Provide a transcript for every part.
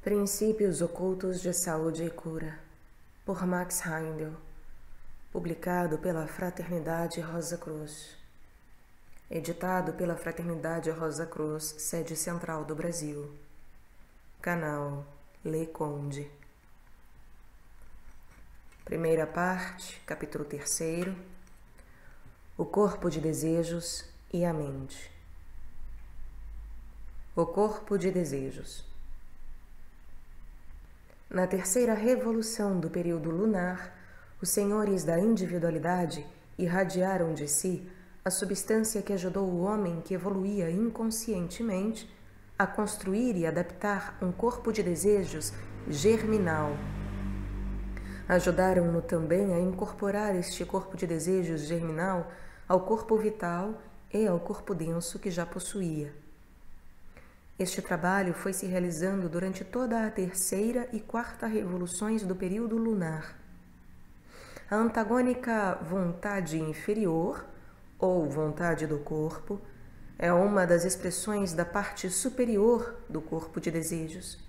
Princípios Ocultos de Saúde e Cura, por Max Heindel, publicado pela Fraternidade Rosa Cruz, editado pela Fraternidade Rosa Cruz, sede central do Brasil, canal Le Conde. Primeira parte, capítulo 3, o corpo de desejos e a mente. O corpo de desejos. Na terceira revolução do período lunar, os senhores da individualidade irradiaram de si a substância que ajudou o homem que evoluía inconscientemente a construir e adaptar um corpo de desejos germinal. Ajudaram-no também a incorporar este corpo de desejos germinal ao corpo vital e ao corpo denso que já possuía. Este trabalho foi se realizando durante toda a terceira e quarta revoluções do período lunar. A antagônica vontade inferior, ou vontade do corpo, é uma das expressões da parte superior do corpo de desejos.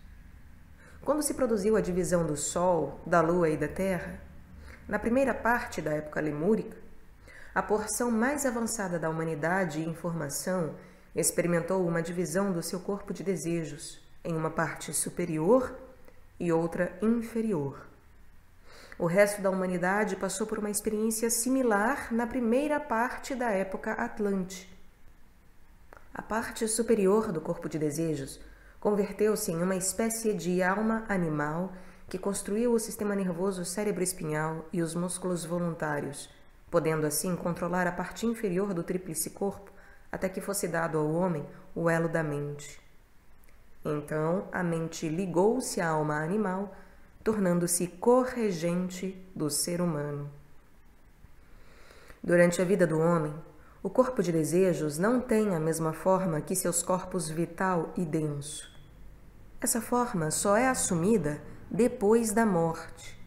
Quando se produziu a divisão do Sol, da Lua e da Terra, na primeira parte da época lemúrica, a porção mais avançada da humanidade em formação experimentou uma divisão do seu corpo de desejos em uma parte superior e outra inferior. O resto da humanidade passou por uma experiência similar na primeira parte da época Atlante. A parte superior do corpo de desejos converteu-se em uma espécie de alma animal que construiu o sistema nervoso cérebro-espinhal e os músculos voluntários, podendo assim controlar a parte inferior do tríplice corpo até que fosse dado ao homem o elo da mente. Então, a mente ligou-se à alma animal, tornando-se corregente do ser humano. Durante a vida do homem, o corpo de desejos não tem a mesma forma que seus corpos vital e denso. Essa forma só é assumida depois da morte.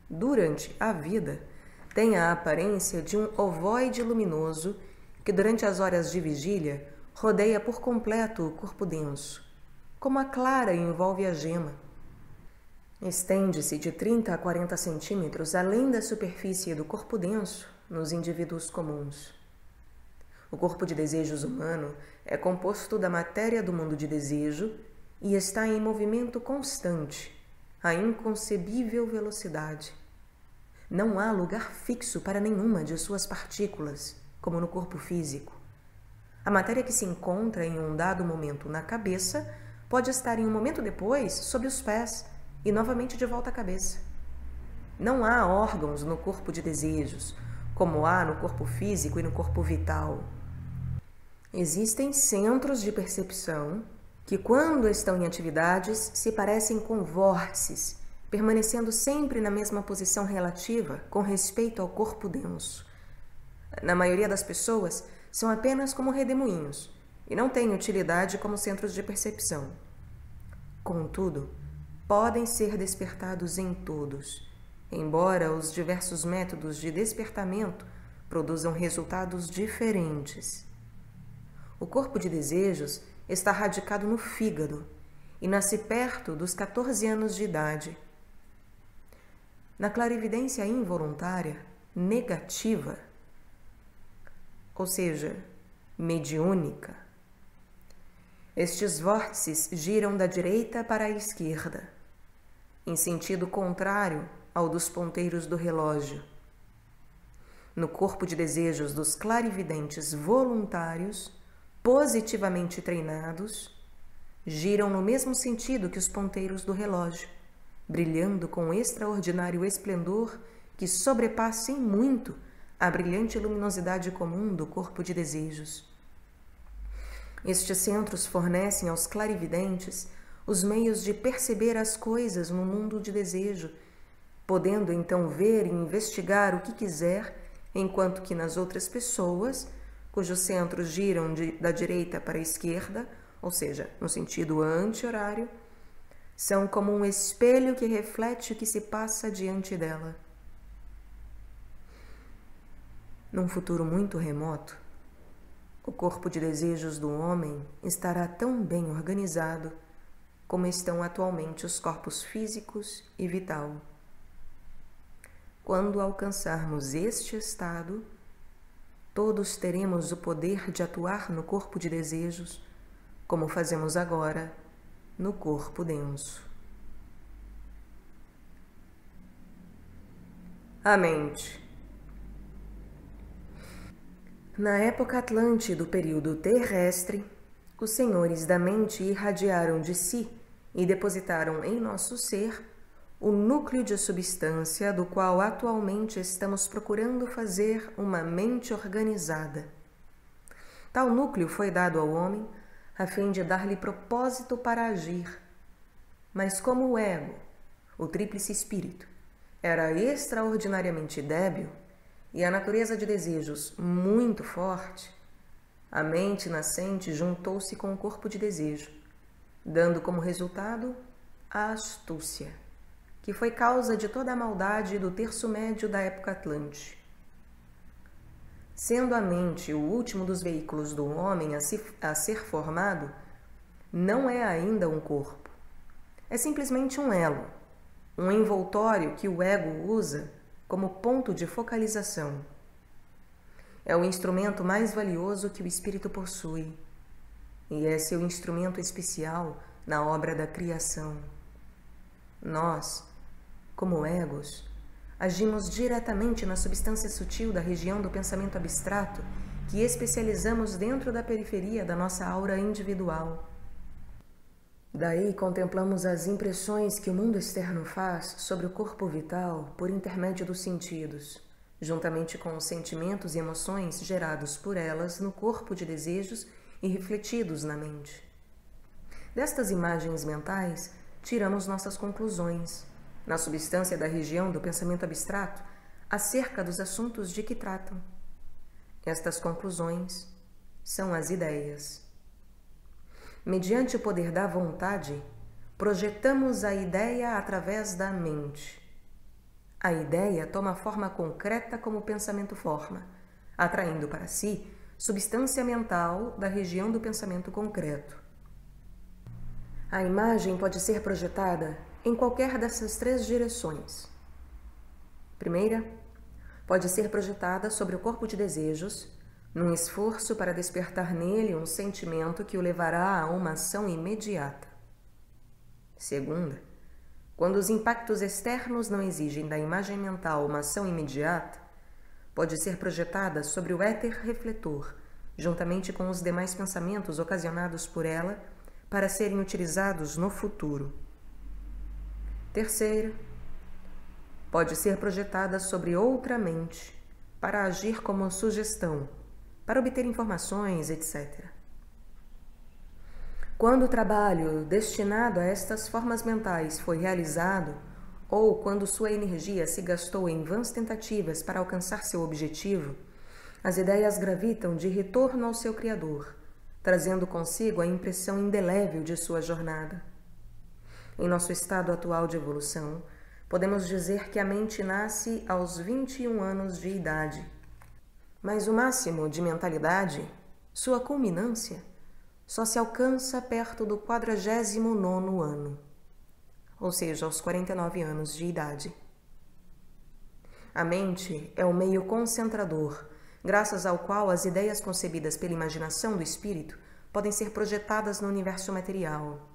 Durante a vida, tem a aparência de um ovoide luminoso que durante as horas de vigília rodeia por completo o corpo denso, como a clara envolve a gema. Estende-se de 30 a 40 centímetros além da superfície do corpo denso nos indivíduos comuns. O corpo de desejos humano é composto da matéria do mundo de desejo e está em movimento constante, a inconcebível velocidade. Não há lugar fixo para nenhuma de suas partículas, como no corpo físico. A matéria que se encontra em um dado momento na cabeça pode estar em um momento depois sob os pés e novamente de volta à cabeça. Não há órgãos no corpo de desejos, como há no corpo físico e no corpo vital. Existem centros de percepção que, quando estão em atividades, se parecem com vórtices, permanecendo sempre na mesma posição relativa com respeito ao corpo denso. Na maioria das pessoas, são apenas como redemoinhos e não têm utilidade como centros de percepção. Contudo, podem ser despertados em todos, embora os diversos métodos de despertamento produzam resultados diferentes. O corpo de desejos está radicado no fígado e nasce perto dos 14 anos de idade. Na clarividência involuntária, negativa, ou seja, mediúnica, estes vórtices giram da direita para a esquerda, em sentido contrário ao dos ponteiros do relógio. No corpo de desejos dos clarividentes voluntários, positivamente treinados, giram no mesmo sentido que os ponteiros do relógio, brilhando com extraordinário esplendor que sobrepassa em muito a brilhante luminosidade comum do corpo de desejos. Estes centros fornecem aos clarividentes os meios de perceber as coisas no mundo de desejo, podendo então ver e investigar o que quiser, enquanto que nas outras pessoas, cujos centros giram da direita para a esquerda, ou seja, no sentido anti-horário, são como um espelho que reflete o que se passa diante dela. Num futuro muito remoto, o corpo de desejos do homem estará tão bem organizado como estão atualmente os corpos físicos e vital. Quando alcançarmos este estado, todos teremos o poder de atuar no corpo de desejos, como fazemos agora no corpo denso. A mente. Na época atlante do período terrestre, os senhores da mente irradiaram de si e depositaram em nosso ser o núcleo de substância do qual atualmente estamos procurando fazer uma mente organizada. Tal núcleo foi dado ao homem a fim de dar-lhe propósito para agir. Mas como o ego, o tríplice espírito, era extraordinariamente débil e a natureza de desejos muito forte, a mente nascente juntou-se com o corpo de desejo, dando como resultado a astúcia, que foi causa de toda a maldade do terço médio da época atlante. Sendo a mente o último dos veículos do homem a ser formado, não é ainda um corpo. É simplesmente um elo, um envoltório que o ego usa como ponto de focalização. É o instrumento mais valioso que o espírito possui, e é seu instrumento especial na obra da criação. Nós, como egos, agimos diretamente na substância sutil da região do pensamento abstrato que especializamos dentro da periferia da nossa aura individual. Daí contemplamos as impressões que o mundo externo faz sobre o corpo vital por intermédio dos sentidos, juntamente com os sentimentos e emoções gerados por elas no corpo de desejos e refletidos na mente. Destas imagens mentais, tiramos nossas conclusões, na substância da região do pensamento abstrato, acerca dos assuntos de que tratam. Estas conclusões são as ideias. Mediante o poder da vontade, projetamos a ideia através da mente. A ideia toma forma concreta como o pensamento forma, atraindo para si substância mental da região do pensamento concreto. A imagem pode ser projetada em qualquer dessas três direções. Primeira, pode ser projetada sobre o corpo de desejos, num esforço para despertar nele um sentimento que o levará a uma ação imediata. Segunda, quando os impactos externos não exigem da imagem mental uma ação imediata, pode ser projetada sobre o éter refletor, juntamente com os demais pensamentos ocasionados por ela, para serem utilizados no futuro. Terceira, pode ser projetada sobre outra mente, para agir como sugestão, para obter informações, etc. Quando o trabalho destinado a estas formas mentais foi realizado, ou quando sua energia se gastou em vãs tentativas para alcançar seu objetivo, as ideias gravitam de retorno ao seu Criador, trazendo consigo a impressão indelével de sua jornada. Em nosso estado atual de evolução, podemos dizer que a mente nasce aos 21 anos de idade. Mas o máximo de mentalidade, sua culminância, só se alcança perto do 49º ano, ou seja, aos 49 anos de idade. A mente é o meio concentrador, graças ao qual as ideias concebidas pela imaginação do espírito podem ser projetadas no universo material.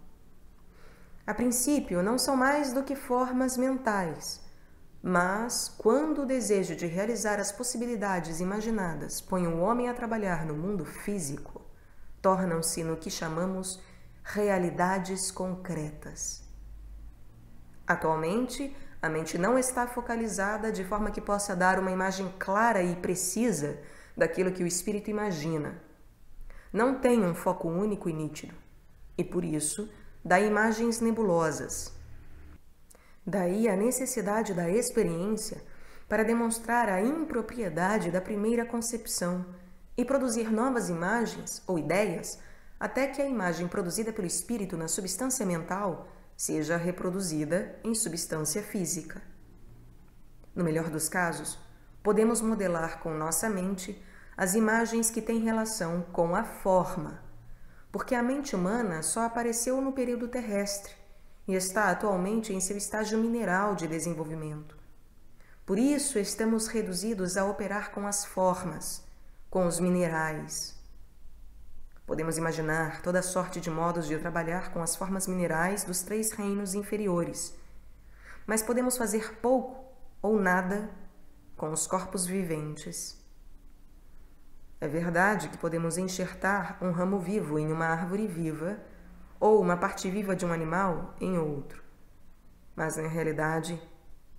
A princípio, não são mais do que formas mentais, mas, quando o desejo de realizar as possibilidades imaginadas põe o homem a trabalhar no mundo físico, tornam-se no que chamamos realidades concretas. Atualmente, a mente não está focalizada de forma que possa dar uma imagem clara e precisa daquilo que o espírito imagina. Não tem um foco único e nítido, e por isso dá imagens nebulosas. Daí a necessidade da experiência para demonstrar a impropriedade da primeira concepção e produzir novas imagens ou ideias até que a imagem produzida pelo espírito na substância mental seja reproduzida em substância física. No melhor dos casos, podemos modelar com nossa mente as imagens que têm relação com a forma, porque a mente humana só apareceu no período terrestre e está atualmente em seu estágio mineral de desenvolvimento. Por isso, estamos reduzidos a operar com as formas, com os minerais. Podemos imaginar toda sorte de modos de trabalhar com as formas minerais dos 3 reinos inferiores, mas podemos fazer pouco ou nada com os corpos viventes. É verdade que podemos enxertar um ramo vivo em uma árvore viva ou uma parte viva de um animal em outro, mas na realidade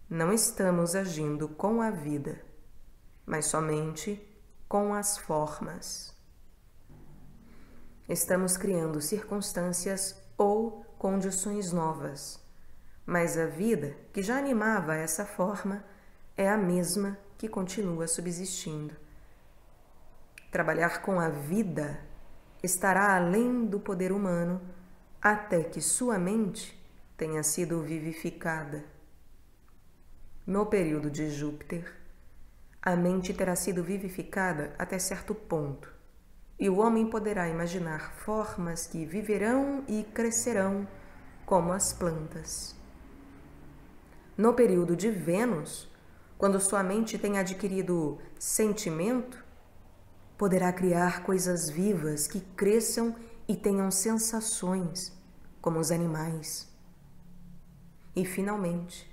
não estamos agindo com a vida, mas somente com as formas. Estamos criando circunstâncias ou condições novas, mas a vida que já animava essa forma é a mesma que continua subsistindo. Trabalhar com a vida estará além do poder humano até que sua mente tenha sido vivificada. No período de Júpiter, a mente terá sido vivificada até certo ponto, e o homem poderá imaginar formas que viverão e crescerão como as plantas. No período de Vênus, quando sua mente tem adquirido sentimento, poderá criar coisas vivas que cresçam e tenham sensações, como os animais. E, finalmente,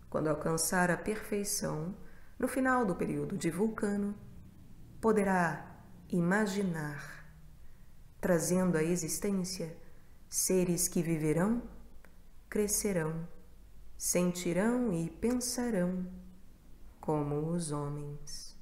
quando alcançar a perfeição, no final do período de Vulcano, poderá imaginar, trazendo à existência seres que viverão, crescerão, sentirão e pensarão como os homens.